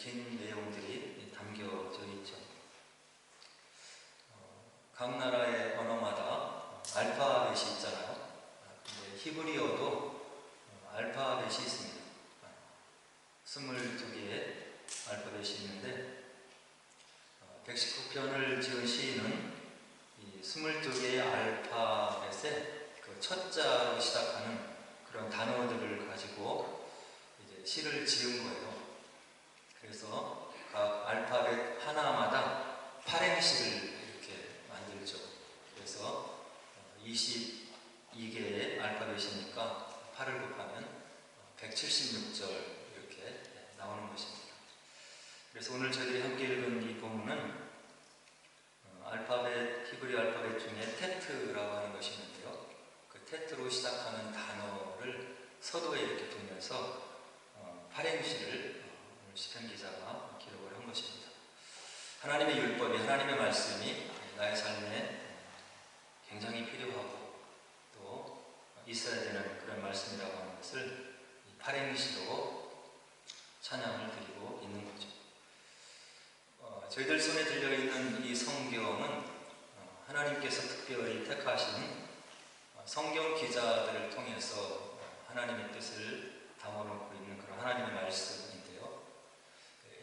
긴 내용들이 담겨져 있죠. 각 나라의 언어마다 알파벳이 있잖아요. 근데 히브리어도 알파벳이 있습니다. 22개의 알파벳이 있는데 119편을 지은 시인은 이 22개의 알파벳에 그 첫자로 시작하는 그런 단어들을 가지고 이제 시를 지은 거예요. 그래서 각 알파벳 하나마다 팔행시를 이렇게 만들죠. 그래서 22개의 알파벳이니까 8을 곱하면 176절 이렇게 나오는 것입니다. 그래서 오늘 저희들이 함께 읽은 이 본문은 알파벳, 히브리 알파벳 중에 테트라고 하는 것이 있는데요. 그 테트로 시작하는 단어를 서도에 이렇게 두면서 팔행시를 오늘 시편 기자가 기록을 한 것입니다. 하나님의 율법이, 하나님의 말씀이 나의 삶에 굉장히 필요하고 또 있어야 되는 그런 말씀이라고 하는 것을 팔행시로 찬양을 드리고 있는 거죠. 저희들 손에 들려있는 이 성경은 하나님께서 특별히 택하신 성경 기자들을 통해서 하나님의 뜻을 담아놓고 있는 그런 하나님의 말씀인데요.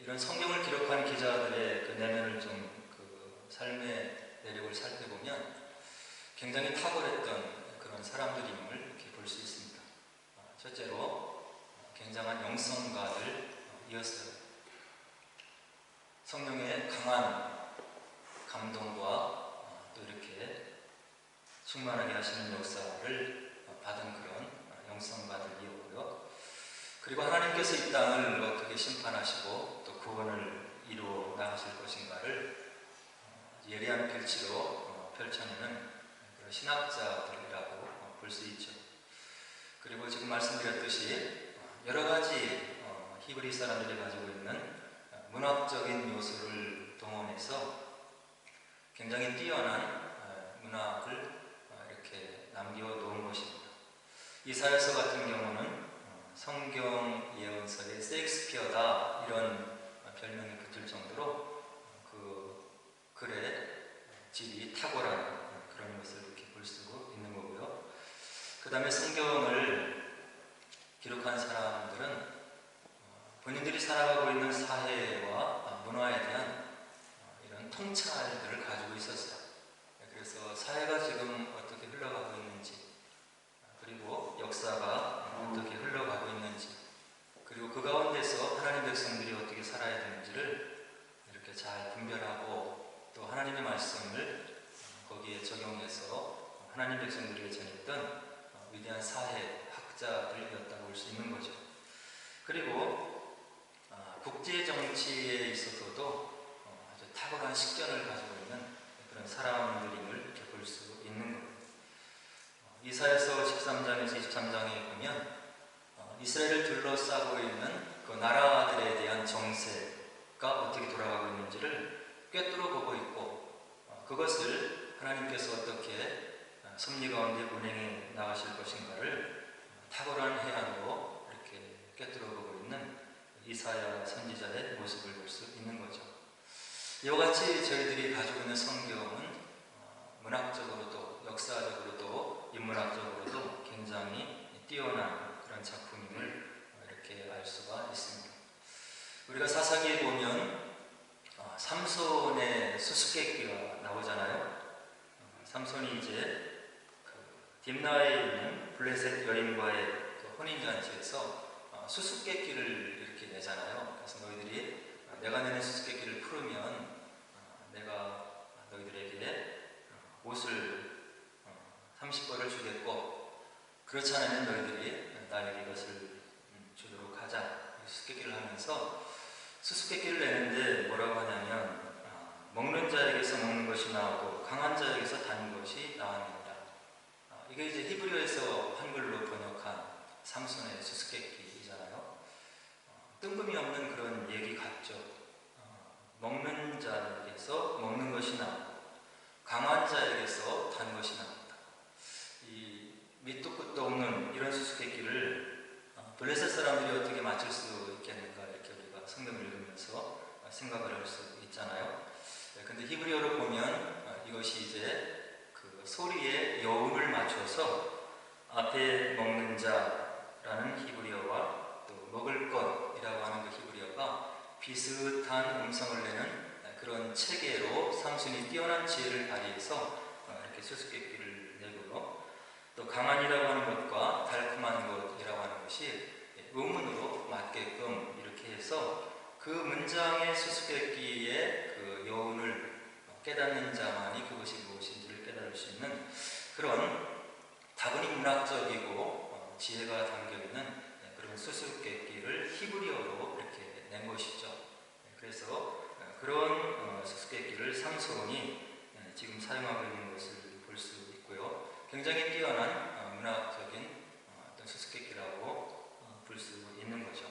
이런 성경을 기록한 기자들의 그 내면을 좀 그 삶의 내력을 살펴보면 굉장히 탁월했던 그런 사람들임을 이렇게 볼 수 있습니다. 첫째로 굉장한 영성가들이었어요. 성령의 강한 감동과 또 이렇게 충만하게 하시는 역사를 받은 그런 영성가들이었고요. 그리고 하나님께서 이 땅을 어떻게 심판하시고 또 구원을 이루어 나가실 것인가를 예리한 필치로 펼쳐내는 그런 신학자들이라고 볼 수 있죠. 그리고 지금 말씀드렸듯이 여러 가지 히브리 사람들이 가지고 있는 문학적인 요소를 동원해서 굉장히 뛰어난 문학을 이렇게 남겨놓은 것입니다. 이사야서 같은 경우는 성경 예언서의 셰익스피어다 이런 별명이 붙을 정도로 그 글의 질이 탁월한 그런 것을 이렇게 볼 수 있는 거고요. 그 다음에 성경을 기록한 사람들은 본인들이 살아가고 있는 사회와 문화에 대한 이런 통찰들을 가지고 있었어요. 그래서 사회가 지금 어떻게 흘러가고 있는지, 그리고 역사가 어떻게 흘러가고 있는지, 그리고 그 가운데서 하나님 백성들이 어떻게 살아야 되는지를 이렇게 잘 분별하고 또 하나님의 말씀을 거기에 적용해서 하나님 백성들에게 전했던 위대한 사회학자들이었다고 볼 수 있는 거죠. 그리고 국제 정치에 있어서도 아주 탁월한 식견을 가지고 있는 그런 사람들임을 이렇게 볼 수 있는 거예요. 이사야서 13장에서 23장에 보면 이스라엘을 둘러싸고 있는 그 나라들에 대한 정세가 어떻게 돌아가고 있는지를 꿰뚫어 보고 있고 그것을 하나님께서 어떻게 섭리 가운데 운행해 나가실 것인가를 탁월한 해안으로 이렇게 꿰뚫어 보고 있는 이사야 선지자의 모습을 볼 수 있는 거죠. 이와 같이 저희들이 가지고 있는 성경은 문학적으로도 역사적으로도 인문학적으로도 굉장히 뛰어난 그런 작품임을 이렇게 알 수가 있습니다. 우리가 사사기에 보면 삼손의 수수께끼가 나오잖아요. 삼손이 이제 딥나에 있는 블레셋 여인과의 그 혼인잔치에서 수수께끼를 이렇게 내잖아요. 그래서 너희들이 내가 내는 수수께끼를 풀으면 내가 너희들에게 옷을 30벌을 주겠고 그렇지 않으면 너희들이 나에게 이것을 주도록 하자. 수수께끼를 하면서 수수께끼를 내는데 뭐라고 하냐면 먹는 자에게서 먹는 것이 나오고 강한 자에게서 단 것이 나옵니다. 이게 이제 히브리어에서 한글로 번역한 삼손의 수수께끼이잖아요. 뜬금이 없는 그런 얘기 같죠. 먹는 자에게서 먹는 것이 나오고 강한 자에게서 단 것이 나옵니다. 이 밑도 끝도 없는 이런 수수께끼를 블레셋 사람들이 어떻게 맞출 수 있겠는가 이렇게 우리가 성경을 읽으면서 생각을 할 수 있잖아요. 근데 히브리어로 보면 이것이 이제 그 소리의 여운을 맞춰서 앞에 먹는 자라는 히브리어와 또 먹을 것이라고 하는 그 히브리어가 비슷한 음성을 내는 그런 체계로 상순이 뛰어난 지혜를 발휘해서 이렇게 수수께끼를 내고요. 또 강한이라고 하는 것과 달콤한 것이라고 하는 것이 의문으로 맞게끔 이렇게 해서 그 문장의 수수께끼의 그 여운을 깨닫는 자만이 그것이 무엇인지를 깨달을 수 있는 그런 다분히 문학적이고 지혜가 담겨있는 그런 수수께끼를 히브리어로 이렇게 낸 것이죠. 그래서 그런 수수께끼를 삼손이 지금 사용하고 있는 것을 볼 수 있고요. 굉장히 뛰어난 문학적인 어떤 수수께끼라고 볼 수 있는 거죠.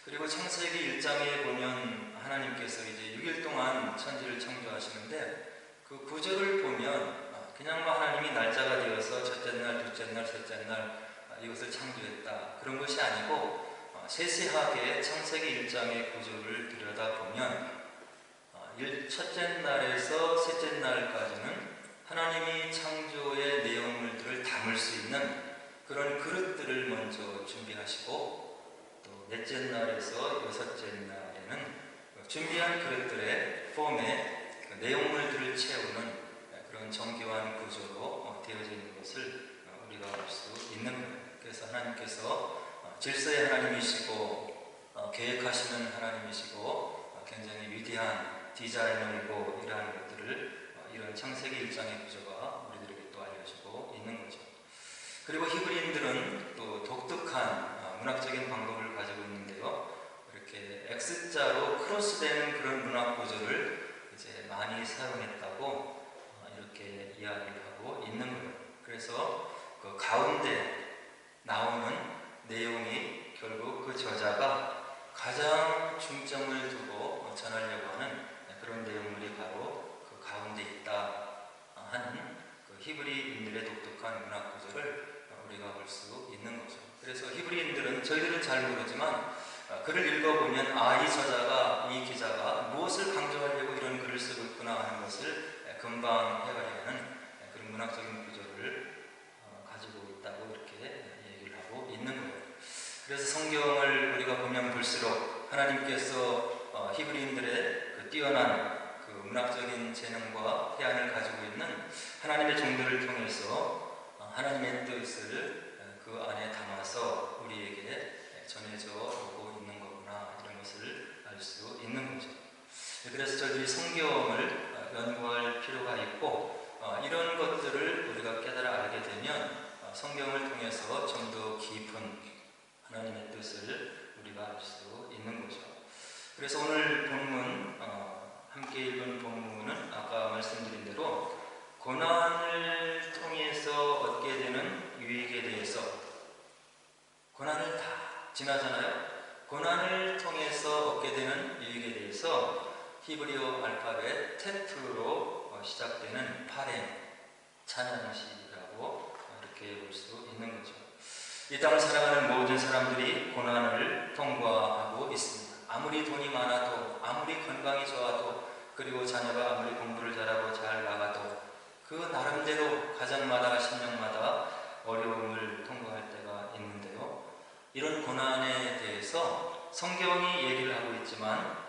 그리고 창세기 1장에 보면 하나님께서 이제 6일 동안 천지를 창조하시는데 그 구조를 보면 그냥 하나님이 날짜가 되어서 첫째 날, 둘째 날, 셋째 날 이것을 창조했다 그런 것이 아니고 세세하게 창세기 1장의 구조를 들여다보면 첫째 날에서 셋째 날까지는 하나님이 창조의 내용물들을 담을 수 있는 그런 그릇들을 먼저 준비하시고 또 넷째 날에서 여섯째 날에는 준비한 그릇들의 폼에 내용물들을 채우는 그런 정교한 구조로 되어져 있는 것을 우리가 볼 수 있는 거예요. 그래서 하나님께서 질서의 하나님이시고 계획하시는 하나님이시고 굉장히 위대한 디자이너이고 이러한 것들을 이런 창세기 1장의 구조가 우리들에게 또 알려주고 있는 거죠. 그리고 히브리인들은 또 독특한 문학적인 방법을 가지고 있는데요. 이렇게 X자로 크로스되는 그런 문학 구조를 이제 많이 사용했다고 이렇게 이야기를 하고 있는 거예요. 그래서 그 가운데 나오는 내용이 결국 그 저자가 가장 중점을 두고 전하려고 하는 그런 내용물이 바로 그 가운데 있다 하는 그 히브리인들의 독특한 문학 구조를 우리가 볼 수 있는 거죠. 그래서 히브리인들은 저희들은 잘 모르지만 글을 읽어보면 이 저자가 이 기자가 무엇을 강조하려고 이런 글을 쓰고 있구나 하는 것을 금방 해가려는 그런 문학적인 구조를 가지고 있다고 이렇게 얘기를 하고 있는 거예요. 그래서 성경을 우리가 보면 볼수록 하나님께서 히브리인들의 그 뛰어난 그 문학적인 재능과 태안을 가지고 있는 하나님의 종들을 통해서 하나님의 뜻을 그 안에 담아서 우리에게 전해져 오고 있는 거구나 이런 것을 알 수 있는 거죠. 그래서 저희들이 성경을 연구할 필요가 있고 이런 것들을 우리가 깨달아 알게 되면 성경을 통해서 좀 더 깊은 하나님의 뜻을 우리가 알 수 있는 거죠. 그래서 오늘 본문 함께 읽은 본문은 아까 말씀드린 대로 고난을 통해서 얻게 되는 유익에 대해서 고난을 다 지나잖아요. 고난을 통해서 얻게 되는 유익에 대해서 히브리어 알파벳 테트로 시작되는 파렘 찬양시라고 이렇게 볼 수 있는 거죠. 이 땅을 살아가는 모든 사람들이 고난을 통과하고 있습니다. 아무리 돈이 많아도 아무리 건강이 좋아도 그리고 자녀가 아무리 공부를 잘하고 잘 나가도 그 나름대로 가정마다 신령마다 어려움을 통과할 때가 있는데요. 이런 고난에 대해서 성경이 얘기를 하고 있지만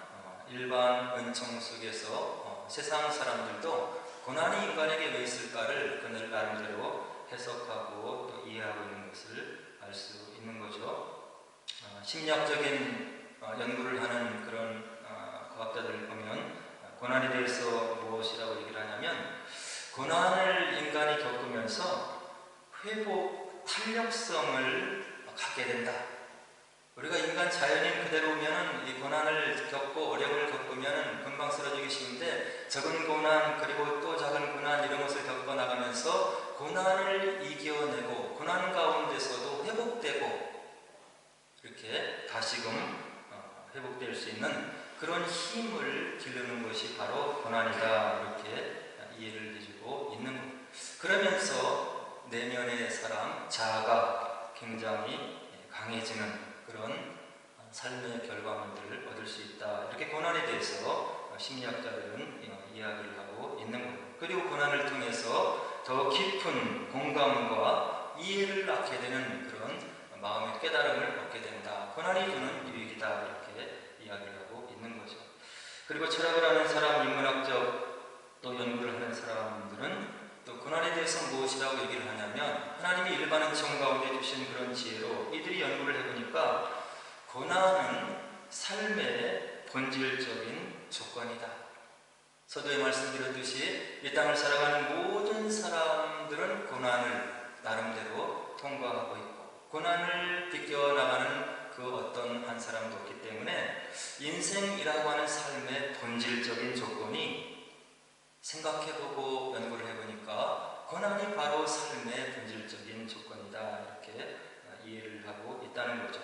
일반 은총 속에서 세상 사람들도 고난이 인간에게 왜 있을까를 그들 나름대로 해석하고 또 이해하고 있는 것을 알 수 있는 거죠. 심리학적인 연구를 하는 그런 과학자들을 보면 고난에 대해서 무엇이라고 얘기를 하냐면 고난을 인간이 겪으면서 회복 탄력성을 갖게 된다. 우리가 인간 자연인 그대로면 이 고난을 겪고 어려움을 겪으면 금방 쓰러지기 쉬운데 적은 고난 그리고 또 작은 고난 이런 것을 겪어 나가면서 고난을 이겨내고 고난 가운데서도 회복되고 이렇게 다시금 회복될 수 있는 그런 힘을 기르는 것이 바로 고난이다 이렇게 이해를 해주고 있는 것. 그러면서 내면의 사람 자아가 굉장히 강해지는 그런 삶의 결과물들을 얻을 수 있다. 이렇게 고난에 대해서 심리학자들은 이야기를 하고 있는 거예요. 그리고 고난을 통해서 더 깊은 공감과 이해를 낳게 되는 그런 마음의 깨달음을 얻게 된다. 고난이 주는 유익이다. 이렇게 이야기를 하고 있는 거죠. 그리고 철학을 하는 사람, 인문학적 또 연구를 하는 사람들은 또 고난에 대해서 무엇이라고 얘기를 하냐면 하나님이 일반은 정 가운데 주신 그런 지혜로 이들이 연구를 해보니까 고난은 삶의 본질적인 조건이다. 서두에 말씀드렸듯이 이 땅을 살아가는 모든 사람들은 고난을 나름대로 통과하고 있고 고난을 비껴나가는 그 어떤 한 사람도 없기 때문에 인생이라고 하는 삶의 본질적인 조건이 생각해보고 연구를 해보니까 고난이 바로 삶의 본질적인 조건이다. 이렇게 이해를 하고 있다는 거죠.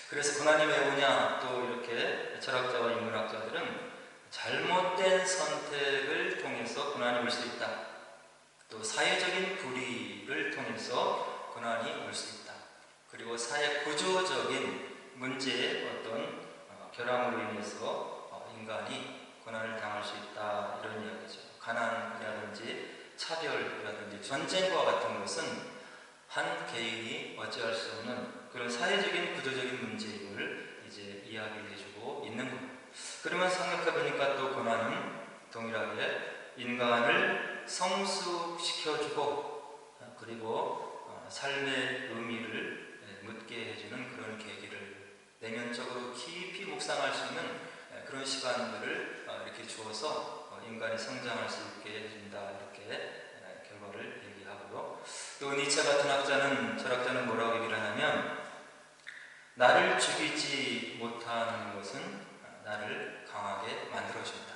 그래서 고난이 왜 오냐? 또 이렇게 철학자와 인문학자들은 잘못된 선택을 통해서 고난이 올 수 있다. 또 사회적인 불의를 통해서 고난이 올 수 있다. 그리고 사회 구조적인 문제의 어떤 결함으로 인해서 인간이 고난을 당할 수 있다. 이런 이야기죠. 가난이라든지 차별이라든지 전쟁과 같은 것은 한 개인이 어찌할 수 없는 그런 사회적인 구조적인 문제임을 이제 이야기를 해주고 있는 겁니다. 그러면 생각해보니까 또 고난은 동일하게 인간을 성숙시켜주고 그리고 삶의 의미를 묻게 해주는 그런 계기를 내면적으로 깊이 묵상할 수 있는 그런 시간들을 이렇게 주어서 인간이 성장할 수 있게 해준다. 이렇게 결과를 얘기하고요. 또 니체 같은 철학자는 뭐라고 얘기를 하냐면 나를 죽이지 못하는 것은 나를 강하게 만들어준다.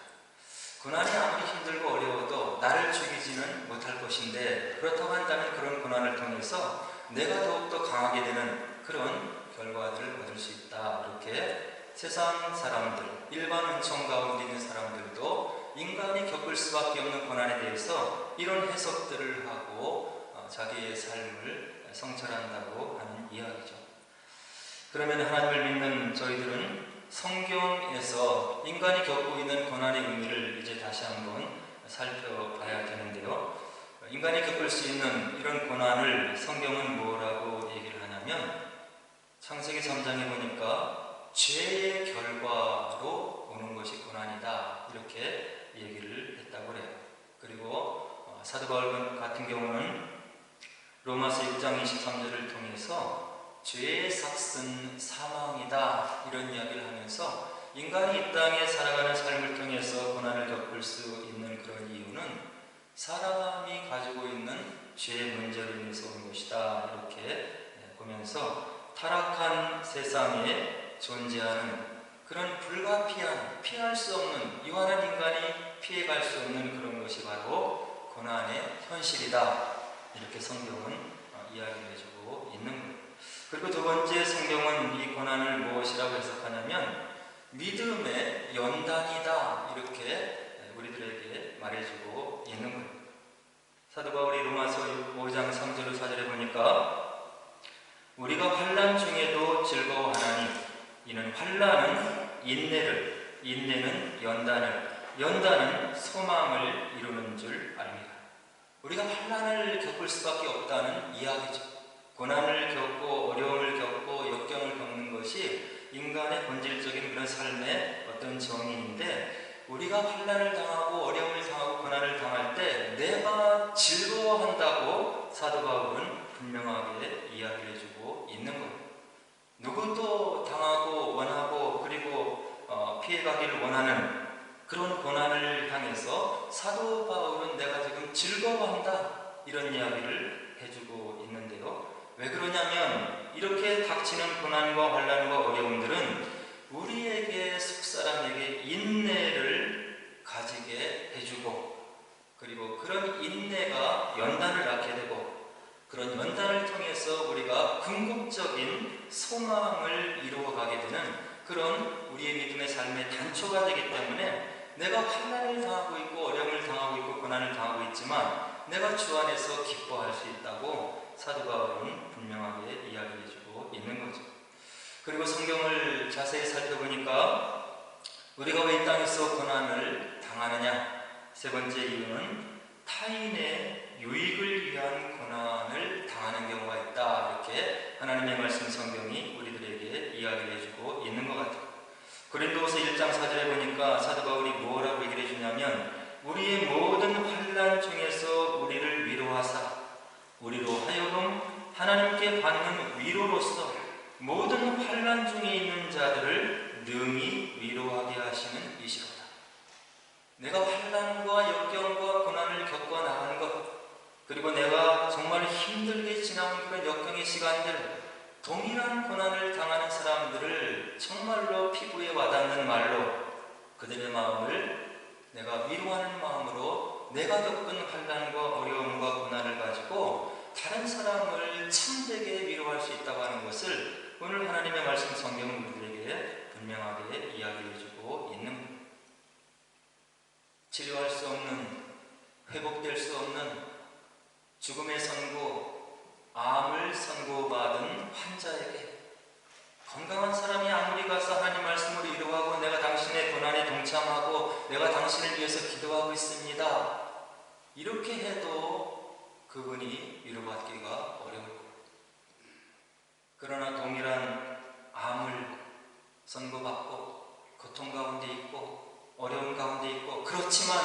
고난이 아무리 힘들고 어려워도 나를 죽이지는 못할 것인데 그렇다고 한다면 그런 고난을 통해서 내가 더욱더 강하게 되는 그런 결과들을 얻을 수 있다. 이렇게 세상 사람들, 일반 은총 가운데 있는 사람들도 인간이 겪을 수밖에 없는 고난에 대해서 이런 해석들을 하고 자기의 삶을 성찰한다고 하는 이야기죠. 그러면 하나님을 믿는 저희들은 성경에서 인간이 겪고 있는 고난의 의미를 이제 다시 한번 살펴봐야 되는데요. 인간이 겪을 수 있는 이런 고난을 성경은 뭐라고 얘기를 하냐면 창세기 3장에 보니까 죄의 결과로 오는 것이 고난이다. 이렇게 얘기를 했다고 해요. 그리고 사도 바울 같은 경우는 로마서 6장 23절을 통해서 죄의 삭은 사망이다. 이런 이야기를 하면서 인간이 이 땅에 살아가는 삶을 통해서 고난을 겪을 수 있는 그런 이유는 사람이 가지고 있는 죄의 문제로 인해서 온 것이다. 이렇게 보면서 타락한 세상에 존재하는 그런 불가피한, 피할 수 없는, 유한한 인간이 피해갈 수 없는 그런 것이 바로 고난의 현실이다. 이렇게 성경은 이야기를 해주고 있는 거예요. 그리고 두 번째 성경은 이 고난을 무엇이라고 해석하냐면 믿음의 연단이다. 이렇게 우리들에게 말해주고 있는 거예요. 사도 바울이 로마서 5장 3절로 4절에 보니까 우리가 환난 중에도 즐거워하나니 이는 환난은 인내를, 인내는 연단을, 연단은 소망을 이루는 줄 압니다. 우리가 환난을 겪을 수밖에 없다는 이야기죠. 고난을 겪고 어려움을 겪고 역경을 겪는 것이 인간의 본질적인 그런 삶의 어떤 정의인데 우리가 환난을 당하고 어려움을 당하고 고난을 당할 때 내가 즐거워한다고 사도 바울은 분명하게 이야기를 해주고 있는 거예요. 누구도 당하고 원하고 그리고 피해가기를 원하는 그런 고난을 향해서 사도 바울은 내가 지금 즐거워한다 이런 이야기를 해주고 있는데요. 왜 그러냐면 이렇게 닥치는 고난과 환난과 어려움들은 우리에게 속사람에게 인내를 가지게 해주고 그리고 그런 인내가 연단을 낳게 되고 그런 연단을 통해서 우리가 궁극적인 소망을 이루어가게 되는 그런 우리의 믿음의 삶의 단초가 되기 때문에 내가 환난을 당하고 있고 어려움을 당하고 있고 고난을 당하고 있지만 내가 주 안에서 기뻐할 수 있다고 사도 바울은 분명하게 이야기해주고 있는 거죠. 그리고 성경을 자세히 살펴보니까 우리가 왜 이 땅에서 고난을 당하느냐? 세 번째 이유는 타인의 유익을 위한 고난을 당하는 경우가 있다. 이렇게 하나님의 말씀 성경이 우리들에게 이야기를 해주고 있는 것 같아요. 고린도후서 1장 4절에 보니까 사도 바울이 뭐라고 얘기를 해주냐면, 우리의 모든 환난 중에서 우리를 위로하사 우리로 하여금 하나님께 받는 위로로서 모든 환난 중에 있는 자들을 능히 위로하게 하시는 이시로다. 내가 환난과 역경과 고난을 겪어 나간 것, 그리고 내가 정말 힘들게 지나온 그런 역경의 시간들, 동일한 고난을 당하는 사람들을 정말로 피부에 와닿는 말로 그들의 마음을 내가 위로하는 마음으로 내가 겪은 환난과 어려움과 고난을 가지고 다른 사람을 참되게 위로할 수 있다고 하는 것을 오늘 하나님의 말씀 성경은 우리에게 분명하게 이야기해주고 있는 겁니다. 치료할 수 없는, 회복될 수 없는 죽음의 선고, 암을 선고받은 환자에게 건강한 사람이 아무리 가서 하나님 말씀으로 위로하고 내가 당신의 고난에 동참하고 내가 당신을 위해서 기도하고 있습니다, 이렇게 해도 그분이 위로받기가 어려울 거예요. 그러나 동일한 암을 선고받고 고통 가운데 있고 어려움 가운데 있고, 그렇지만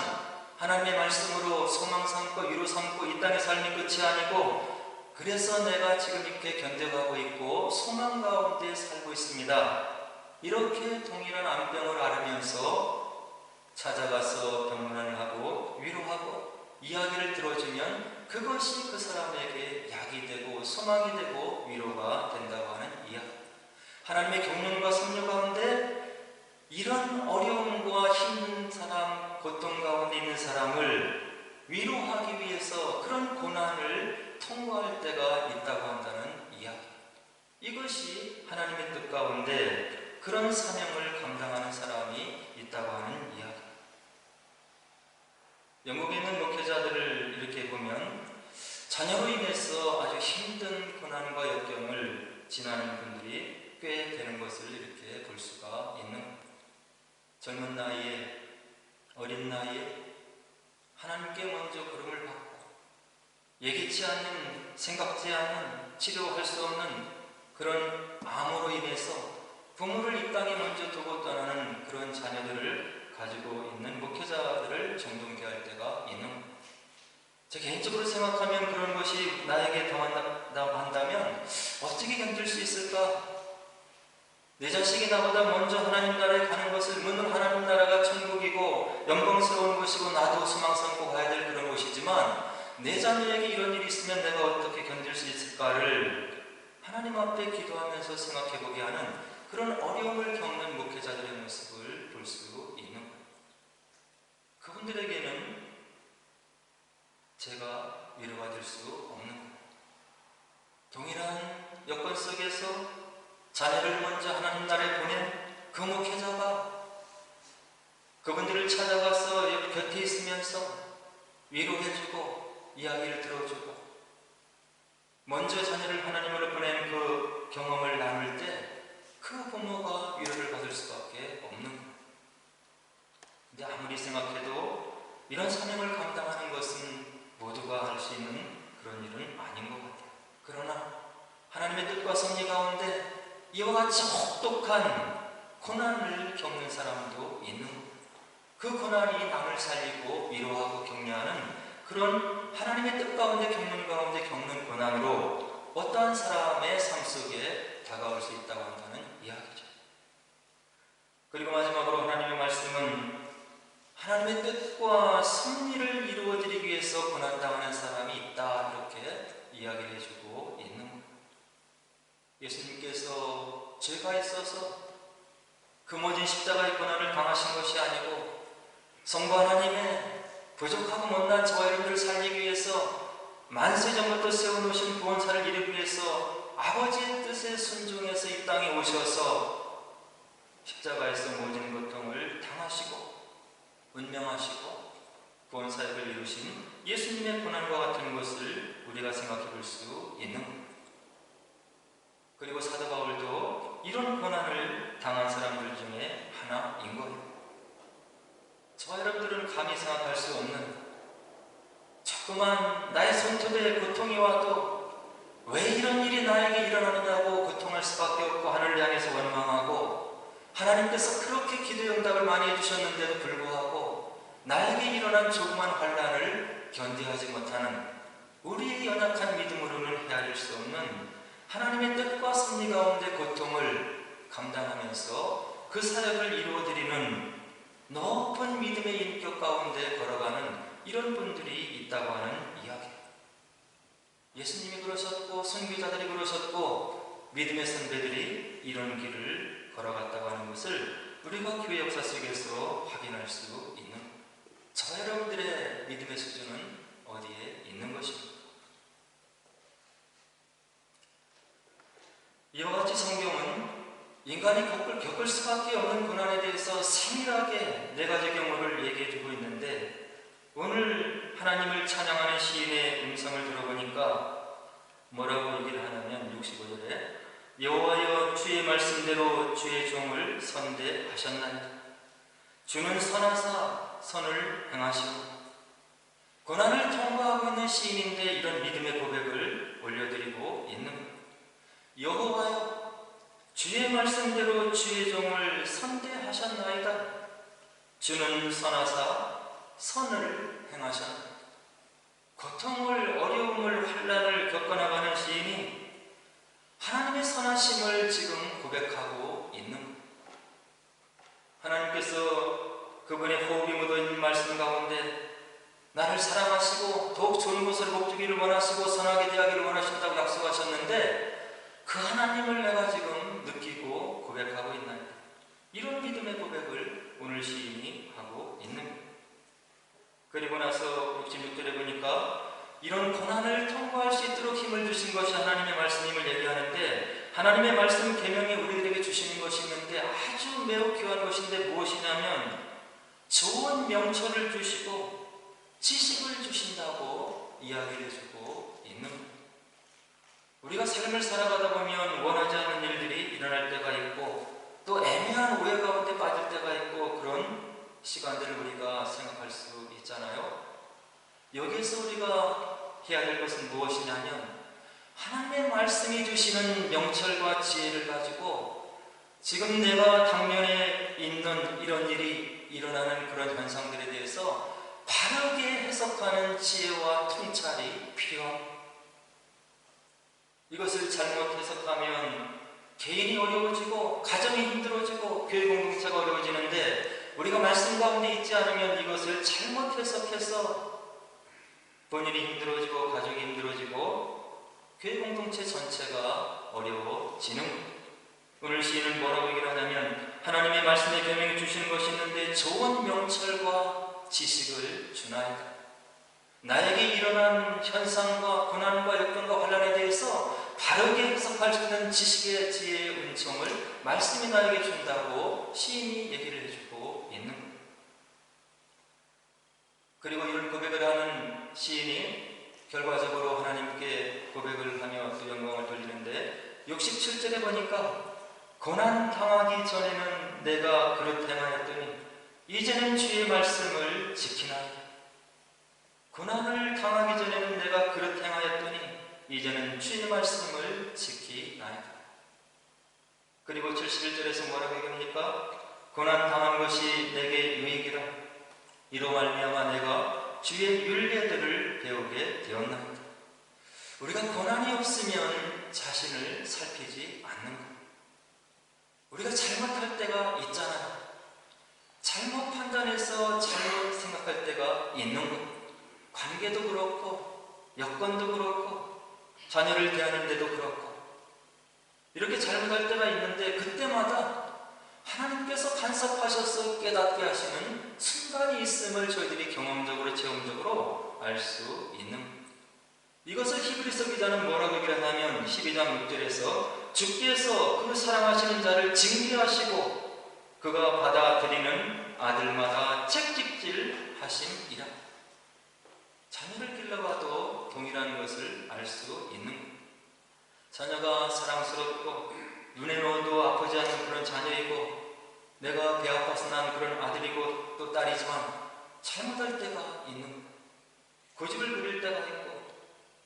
하나님의 말씀으로 소망 삼고 위로 삼고 이 땅의 삶이 끝이 아니고, 그래서 내가 지금 이렇게 견뎌가고 있고 소망 가운데 살고 있습니다, 이렇게 동일한 암병을 앓으면서 찾아가서 병문안을 하고 위로하고 이야기를 들어주면 그것이 그 사람에게 약이 되고 소망이 되고 위로가 된다고 하는 이야기. 하나님의 경륜과 섭리 가운데 이런 어려움과 힘든 사람, 고통 가운데 있는 사람을 위로하기 위해서 그런 고난을 통과할 때가 있다고 한다는 이야기. 이것이 하나님의 뜻 가운데 그런 사명을 감당하는 사람이 있다고 하는 이야기. 영국에 있는 목회자들을 이렇게 보면 자녀로 인해서 아주 힘든 고난과 역경을 지나는 분들이 꽤 되는 것을 이렇게 볼 수가 있는 겁니다. 젊은 나이에, 어린 나이에 하나님께 먼저 부름을 받고 예기치 않는, 생각지 않은, 치료할 수 없는 그런 암으로 인해서 부모를 이 땅에 먼저 두고 떠나는 그런 자녀들을 가지고 있는 목회자들을 존경케 할 때가 있는 겁니다. 제 개인적으로 생각하면 그런 것이 나에게 당한다고 한다면 어떻게 견딜 수 있을까? 내 자식이 나보다 먼저 하나님 나라에 가는 것을, 물론 하나님 나라가 천국이고 영광스러운 것이고 나도 소망 삼고 가야 될 그런 것이지만, 내 자녀에게 이런 일이 있으면 내가 어떻게 견딜 수 있을까를 하나님 앞에 기도하면서 생각해보게 하는 그런 어려움을 겪는 목회자들의 모습을 볼 수 있는 거예요. 그분들에게는 제가 위로가 될 수 없는 거예요. 동일한 여건 속에서 자녀를 먼저 하나님 나라에 보낸 그 목회자가 그분들을 찾아가서 곁에 있으면서 위로해주고 이야기를 들어주고 먼저 자녀를 하나님으로 보낸 그 경험을 나눌 때 그 부모가 위로를 받을 수밖에 없는 거예요. 근데 아무리 생각해도 이런 사명을 감당하는 것은 모두가 할 수 있는 그런 일은 아닌 것 같아요. 그러나 하나님의 뜻과 섭리 가운데 이와 같이 혹독한 고난을 겪는 사람도 있는 거예요. 그 고난이 남을 살리고 위로하고 격려하는 그런 하나님의 뜻 가운데 겪는 고난으로 어떠한 사람의 삶 속에 다가올 수 있다고 한다는 이야기죠. 그리고 마지막으로 하나님의 말씀은 하나님의 뜻과 섭리를 이루어드리기 위해서 고난당하는 사람이 있다, 이렇게 이야기를 해주고 있는 거예요. 예수님께서 죄가 있어서 그 모진 십자가의 고난을 당하신 것이 아니고 성부 하나님의 부족하고 못난 저와 여러분들을 살리기 위해서 만세 전부터 세워놓으신 구원사를 이루기 위해서 아버지의 뜻에 순종해서 이 땅에 오셔서 십자가에서 모든 고통을 당하시고 운명하시고 구원사역을 이루신 예수님의 고난과 같은 것을 우리가 생각해 볼 수 있는 겁니다. 그리고 사도 바울도 이런 고난을 당한 사람들 중에 하나인 거예요. 저와 여러분들은 감히 생각할 수 없는 자꾸만 나의 손톱에 고통이 와도 왜 이런 일이 나에게 일어나느냐고 고통할 수밖에 없고 하늘을 향해서 원망하고, 하나님께서 그렇게 기도 응답을 많이 해주셨는데도 불구하고 나에게 일어난 조그만 환난을 견디하지 못하는 우리의 연약한 믿음으로는 헤아릴 수 없는 하나님의 뜻과 섭리 가운데 고통을 감당하면서 그 사역을 이루어드리는 높은 믿음의 인격 가운데 걸어가는 이런 분들이 있다고 하는 이야기. 예수님이 그러셨고 선교자들이 그러셨고 믿음의 선배들이 이런 길을 걸어갔다고 하는 것을 우리가 교회 역사 속에서 확인할 수 있는, 저 여러분들의 믿음의 수준은 어디에 있는 것입니까? 이와 같이 성경은 인간이 겪을 수밖에 없는 고난에 대해서 세밀하게 4가지 경우를 얘기해주고 있는데, 오늘 하나님을 찬양하는 시인의 음성을 들어보니까 뭐라고 얘기를 하냐면 65절에 여호와여 주의 말씀대로 주의 종을 선대하셨나이다. 주는 선하사 선을 행하시오. 고난을 통과하고 있는 시인인데 이런 믿음의 고백을 올려드리고 있는 것. 여호와여 주의 말씀대로 주의 종을 선대하셨나이다. 주는 선하사 선을 행하셨나이다. 고통을, 어려움을, 환난을 겪어나가는 시인이 하나님의 선하심을 지금 고백하고 있는 것. 하나님께서 그분의 호흡이 묻어있는 말씀 가운데 나를 사랑하시고 더욱 좋은 것을 복주기를 원하시고 선하게 대하기를 원하신다고 약속하셨는데, 그 하나님을 내가 지금 느끼고 고백하고 있나이다. 이런 믿음의 고백을 오늘 시인이 하고 있는 것. 그리고 나서 66절에 보니까 이런 고난을 통과할 수 있도록 힘을 주신 것이 하나님의 말씀임을 얘기하는데, 하나님의 말씀 계명이 우리들에게 주시는 것이 있는데 아주 매우 귀한 것인데 무엇이냐면 좋은 명철을 주시고 지식을 주신다고 이야기를 해주고 있는 것. 우리가 삶을 살아가다 보면 원하지 않는 일들이 일어날 때가 있고 또 애매한 오해 가운데 빠질 때가 있고 그런 시간들을 우리가 생각할 수 있잖아요. 여기서 우리가 해야 될 것은 무엇이냐면 하나님의 말씀이 주시는 명철과 지혜를 가지고 지금 내가 당면에 있는 이런 일이 일어나는 그런 현상들에 대해서 바르게 해석하는 지혜와 통찰이 필요합니다. 이것을 잘못 해석하면 개인이 어려워지고 가정이 힘들어지고 교회 공동체가 어려워지는데, 우리가 말씀 가운데 있지 않으면 이것을 잘못 해석해서 본인이 힘들어지고 가족이 힘들어지고 교회 공동체 전체가 어려워지는 것. 오늘 시인은 뭐라고 얘기를 하냐면 하나님의 말씀에 계명해 주시는 것이 있는데 좋은 명철과 지식을 주나이다. 나에게 일어난 현상과 고난과 역경과 환난에 대해서 바르게 해석할 수 있는 지식의 지혜의 은총을 말씀이 나에게 준다고 시인이 얘기를 해주고 있는 것. 그리고 이런 고백을 하는 시인이 결과적으로 하나님께 고백을 하며 또 영광을 돌리는데 67절에 보니까 고난 당하기 전에는 내가 그릇 행하였더니 이제는 주의 말씀을 지키나이다. 고난을 당하기 전에는 내가 그릇 행하였더니 이제는 주의 말씀을 지키나이다. 그리고 71절에서 뭐라고 얘기합니까? 고난 당한 것이 내게 유익이라. 이로 말미암아 내가 주의 율례들을 배우게 되었나이다. 우리가 고난이 없으면 자신을 살피지 않는 것. 우리가 잘못할 때가 있잖아요. 잘못 판단해서 잘못 생각할 때가 있는 것. 관계도 그렇고 여건도 그렇고 자녀를 대하는데도 그렇고 이렇게 잘못할 때가 있는데, 그때마다 하나님께서 간섭하셔서 깨닫게 하시는 순간이 있음을 저희들이 경험적으로 체험적으로 알 수 있는 것. 이것을 히브리서 기자는 뭐라고 얘기를 하냐면 12장 6절에서 주께서 그 사랑하시는 자를 징계하시고 그가 받아들이는 아들마다 책찍질 하심이라. 자녀를 길러봐도 동일한 것을 알 수 있는 것. 자녀가 사랑스럽고 눈에 넣어도 아프지 않는 그런 자녀이고 내가 배 아파서 난 그런 아들이고 또 딸이지만 잘못할 때가 있는 거예요. 고집을 부릴 때가 있고,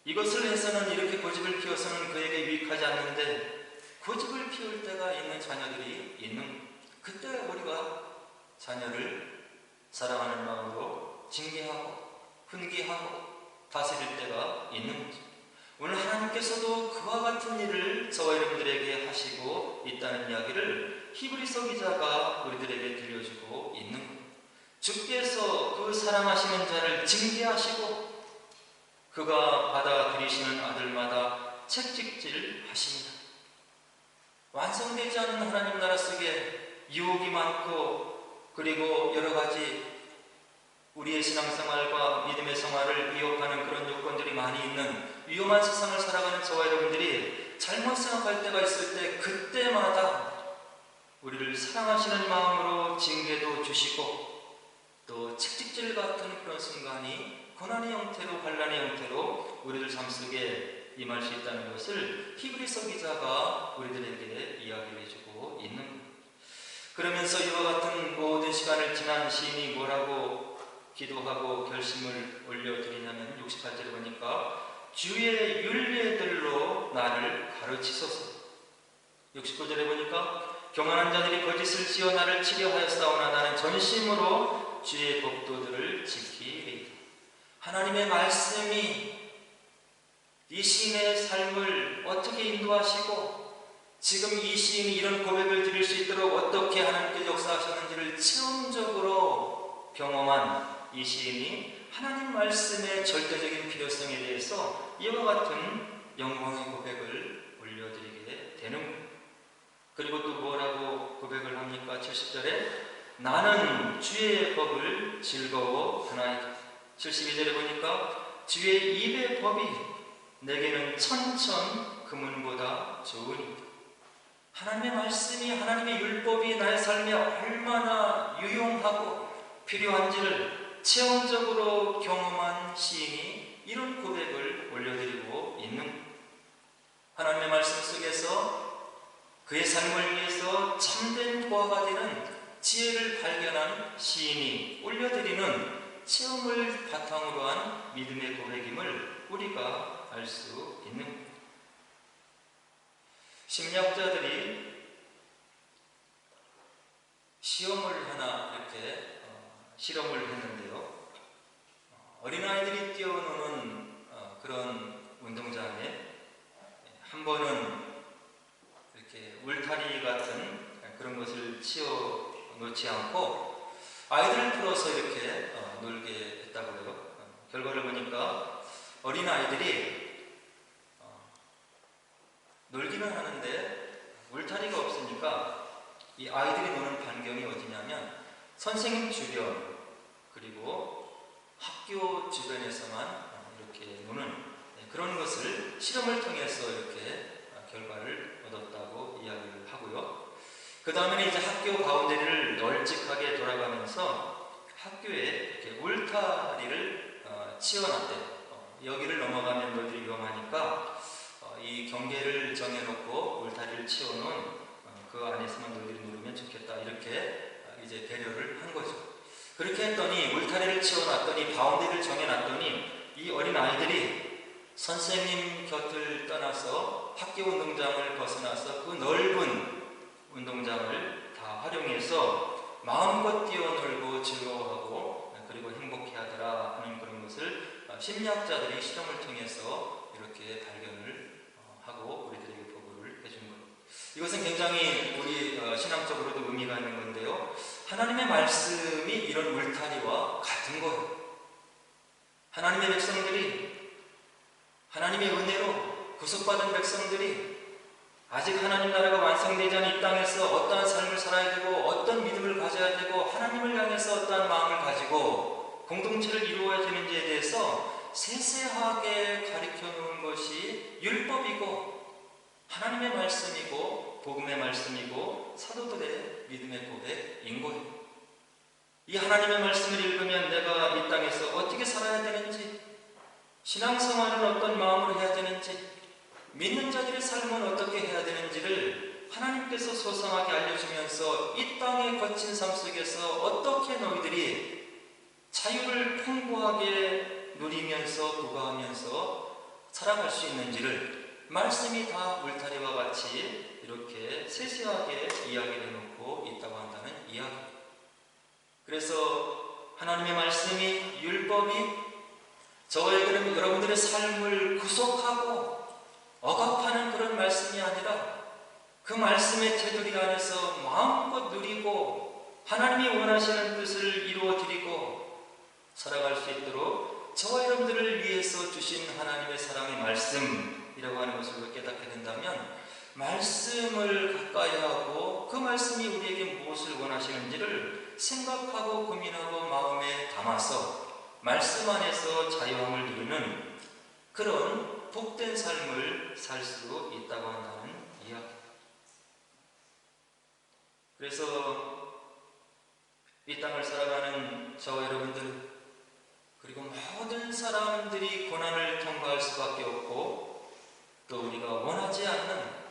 이것을 해서는 이렇게 고집을 피워서는 그에게 유익하지 않는데 고집을 피울 때가 있는 자녀들이 있는 거예요. 그때 우리가 자녀를 사랑하는 마음으로 징계하고 훈계하고 다스릴 때가 있는 거죠. 오늘 하나님께서도 그와 같은 일을 저와 여러분들에게 하시고 있다는 이야기를 히브리서 기자가 우리들에게 들려주고 있는 거예요. 주께서 그 사랑하시는 자를 징계하시고 그가 받아들이시는 아들마다 책찍질 하십니다. 완성되지 않은 하나님 나라 속에 유혹이 많고, 그리고 여러 가지 우리의 신앙생활과 믿음의 생활을 위협하는 그런 요건들이 많이 있는 위험한 세상을 살아가는 저와 여러분들이 잘못 생각할 때가 있을 때, 그때마다 우리를 사랑하시는 마음으로 징계도 주시고 또 채찍질 같은 그런 순간이 고난의 형태로, 환난의 형태로 우리들 삶 속에 임할 수 있다는 것을 히브리서 기자가 우리들에게 이야기를 해주고 있는 거예요. 그러면서 이와 같은 모든 시간을 지난 시인이 뭐라고 기도하고 결심을 올려드리냐면 68절에 보니까 주의 율례들로 나를 가르치소서. 69절에 보니까 교만한 자들이 거짓을 지어 나를 치려하였사오나 나는 전심으로 주의 법도들을 지키리이다. 하나님의 말씀이 이 시인의 삶을 어떻게 인도하시고 지금 이 시인이 이런 고백을 드릴 수 있도록 어떻게 하나님께 역사하셨는지를 체험적으로 경험한 이 시인이 하나님 말씀의 절대적인 필요성에 대해서 이와 같은 영광의 고백을 올려드리게 되는 거예요. 그리고 또 뭐라고 고백을 합니까? 70절에 나는 주의 법을 즐거워하나이다. 72절에 보니까 주의 입의 법이 내게는 천천 금은보다 좋으니까. 하나님의 말씀이, 하나님의 율법이 나의 삶에 얼마나 유용하고 필요한지를 체험적으로 경험한 시인이 이런 고백을 올려드리고 있는 거예요. 하나님의 말씀 속에서 그의 삶을 위해서 참된 보화가 되는 지혜를 발견한 시인이 올려드리는 체험을 바탕으로 한 믿음의 고백임을 우리가 알 수 있는 거예요. 심리학자들이 시험을 하나 이렇게 실험을 했는데요. 어린아이들이 뛰어노는 그런 운동장에 한 번은 이렇게 울타리 같은 그런 것을 치워 놓지 않고 아이들을 풀어서 이렇게 놀게 했다고 해요. 결과를 보니까 어린아이들이 놀기는 하는데 울타리가 없으니까 이 아이들이 노는 반경이 어디냐면 선생님 주변, 그리고 학교 주변에서만 이렇게 노는 그런 것을 실험을 통해서 이렇게 결과를 얻었다고 이야기를 하고요. 그 다음에는 이제 학교 바운더리를 널찍하게 돌아가면서 학교에 이렇게 울타리를 치워놨대요. 여기를 넘어가면 너희들이 위험하니까 이 경계를 정해놓고 울타리를 치워놓은 그 안에서만 너희들이 누르면 좋겠다, 이렇게 이제 배려를 한 거죠. 그렇게 했더니 울타리를 치워놨더니 바운더리를 정해놨더니 이 어린 아이들이 선생님 곁을 떠나서 학교 운동장을 벗어나서 그 넓은 운동장을 다 활용해서 마음껏 뛰어놀고 즐거워하고 그리고 행복해하더라 하는 그런 것을 심리학자들이 실험을 통해서 이렇게 발견을 하고 우리들에게 보고를 해준 거예요. 이것은 굉장히 우리 신앙적으로도 의미가 있는 건데요. 하나님의 말씀이 이런 울타리와 같은 거예요. 하나님의 백성들이, 하나님의 은혜로 구속받은 백성들이 아직 하나님 나라가 완성되지 않은 이 땅에서 어떠한 삶을 살아야 되고 어떤 믿음을 가져야 되고 하나님을 향해서 어떠한 마음을 가지고 공동체를 이루어야 되는지에 대해서 세세하게 가르쳐 놓은 것이 율법이고 하나님의 말씀이고 복음의 말씀이고 사도들의 믿음의 고백인 거예요. 이 하나님의 말씀을 읽으면 내가 이 땅에서 어떻게 살아야 되는지, 신앙생활은 어떤 마음으로 해야 되는지, 믿는 자들의 삶은 어떻게 해야 되는지를 하나님께서 소상하게 알려주면서 이 땅에 거친 삶 속에서 어떻게 너희들이 자유를 풍부하게 누리면서 부과하면서 살아갈 수 있는지를 말씀이 다 울타리와 같이 이렇게 세세하게 이야기를 해놓고 있다고 한다는 이야기. 그래서 하나님의 말씀이, 율법이 저와 여러분들의 삶을 구속하고 억압하는 그런 말씀이 아니라 그 말씀의 테두리 안에서 마음껏 누리고 하나님이 원하시는 뜻을 이루어드리고 살아갈 수 있도록 저와 여러분들을 위해서 주신 하나님의 사랑의 말씀이라고 하는 것을 깨닫게 된다면, 말씀을 가까이 하고 그 말씀이 우리에게 무엇을 원하시는지를 생각하고 고민하고 마음에 담아서 말씀 안에서 자유함을 누리는 그런 복된 삶을 살 수 있다고 한다는 이야기. 그래서 이 땅을 살아가는 저와 여러분들, 그리고 모든 사람들이 고난을 통과할 수밖에 없고, 또 우리가 원하지 않는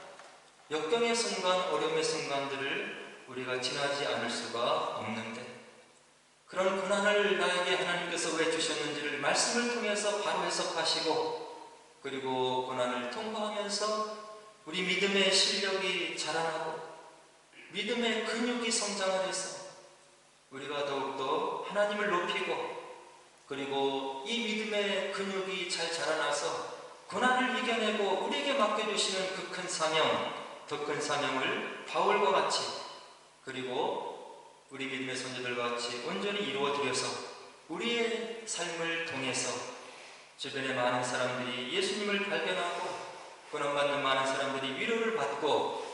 역경의 순간, 어려움의 순간들을 우리가 지나지 않을 수가 없는데, 그런 고난을 나에게 하나님께서 왜 주셨는지를 말씀을 통해서 바로 해석하시고, 그리고 고난을 통과하면서 우리 믿음의 실력이 자라나고 믿음의 근육이 성장을 해서 우리가 더욱더 하나님을 높이고, 그리고 이 믿음의 근육이 잘 자라나서 고난을 이겨내고 우리에게 맡겨주시는 그 큰 사명, 더 큰 사명을 바울과 같이, 그리고 우리 믿음의 손자들과 같이 온전히 이루어드려서 우리의 삶을 통해서 주변의 많은 사람들이 예수님을 발견하고 고난받는 많은 사람들이 위로를 받고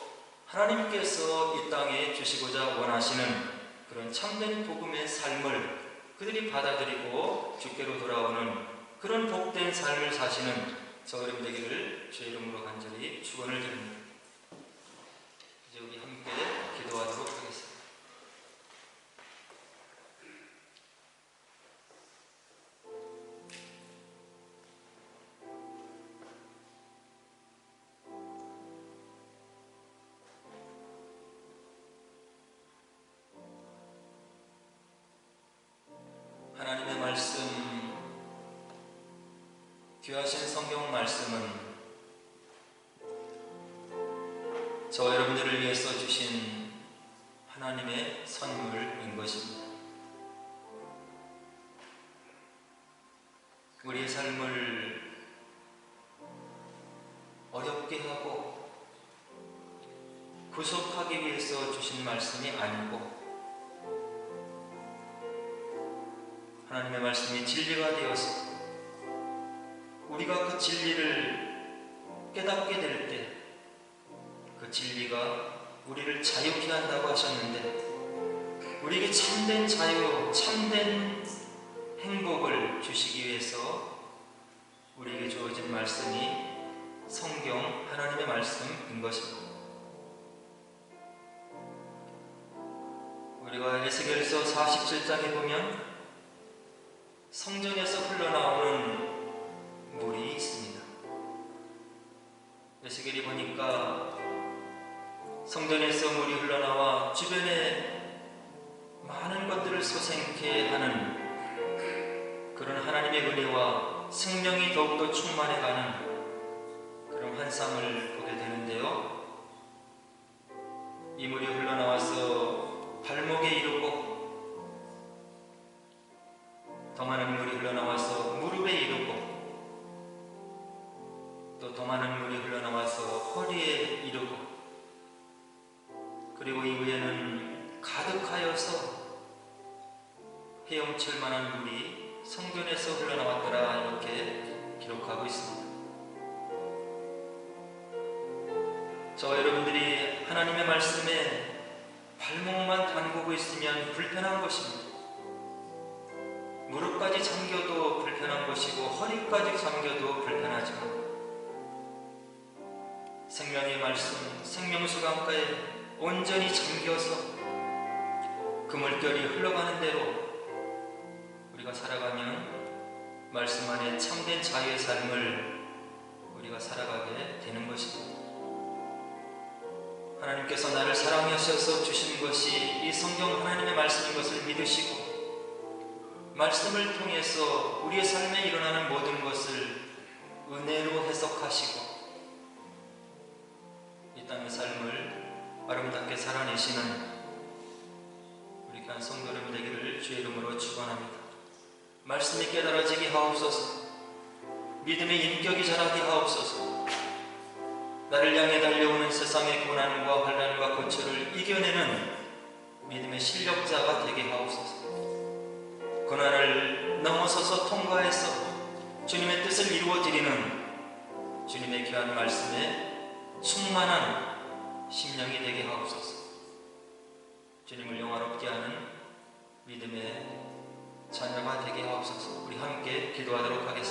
하나님께서 이 땅에 주시고자 원하시는 그런 참된 복음의 삶을 그들이 받아들이고 주께로 돌아오는 그런 복된 삶을 사시는 저 여러분 되기를 주의 이름으로 간절히 축원을 드립니다. 이제 우리 함께 기도하도록 하겠습니다. 하나님의 말씀, 귀하신 성경 말씀은 저와 여러분들을 위해서 주신 하나님의 선물인 것입니다. 우리의 삶을 어렵게 하고 구속하기 위해서 주신 말씀이 아니고, 하나님의 말씀이 진리가 되어서 우리가 그 진리를 깨닫게 될 때 그 진리가 우리를 자유케 한다고 하셨는데, 우리에게 참된 자유, 참된 행복을 주시기 위해서 우리에게 주어진 말씀이 성경 하나님의 말씀인 것입니다. 우리가 에스겔서 47장에 보면 성전에서 흘러나오는 물이 있습니다. 에스겔이 보니까 성전에서 물이 흘러나와 주변에 많은 것들을 솟생케 하는 그런 하나님의 은혜와 생명이 더욱더 충만해가는 그런 환상을 보게 되는데요, 이 물이 흘러나와서 발목에 이르고 더 많은 물이 흘러나와서 무릎에 이르고 또 더 많은 물이 흘러나와서 허리에 이르고, 그리고 이후에는 가득하여서 헤엄칠 만한 물이 성전에서 흘러나왔더라, 이렇게 기록하고 있습니다. 저와 여러분들이 하나님의 말씀에 발목만 담그고 있으면 불편한 것입니다. 무릎까지 잠겨도 불편한 것이고 허리까지 잠겨도 불편하지만, 생명의 말씀, 생명수 강가에 온전히 잠겨서 그 물결이 흘러가는 대로 우리가 살아가면 말씀 안에 참된 자유의 삶을 우리가 살아가게 되는 것입니다. 하나님께서 나를 사랑하셔서 주신 것이 이 성경 하나님의 말씀인 것을 믿으시고 말씀을 통해서 우리의 삶에 일어나는 모든 것을 은혜로 해석하시고 이 땅의 삶을 아름답게 살아내시는 우리 귀한 성도 여러분 되기를 주의 이름으로 축원합니다. 말씀이 깨달아지게 하옵소서. 믿음의 인격이 자라게 하옵소서. 나를 향해 달려오는 세상의 고난과 환난과 고초를 이겨내는 믿음의 실력자가 되게 하옵소서. 고난을 넘어서서 통과해서 주님의 뜻을 이루어드리는 주님의 귀한 말씀에 충만한 심령이 되게 하옵소서. 주님을 영화롭게 하는 믿음의 자녀가 되게 하옵소서. 우리 함께 기도하도록 하겠습니다.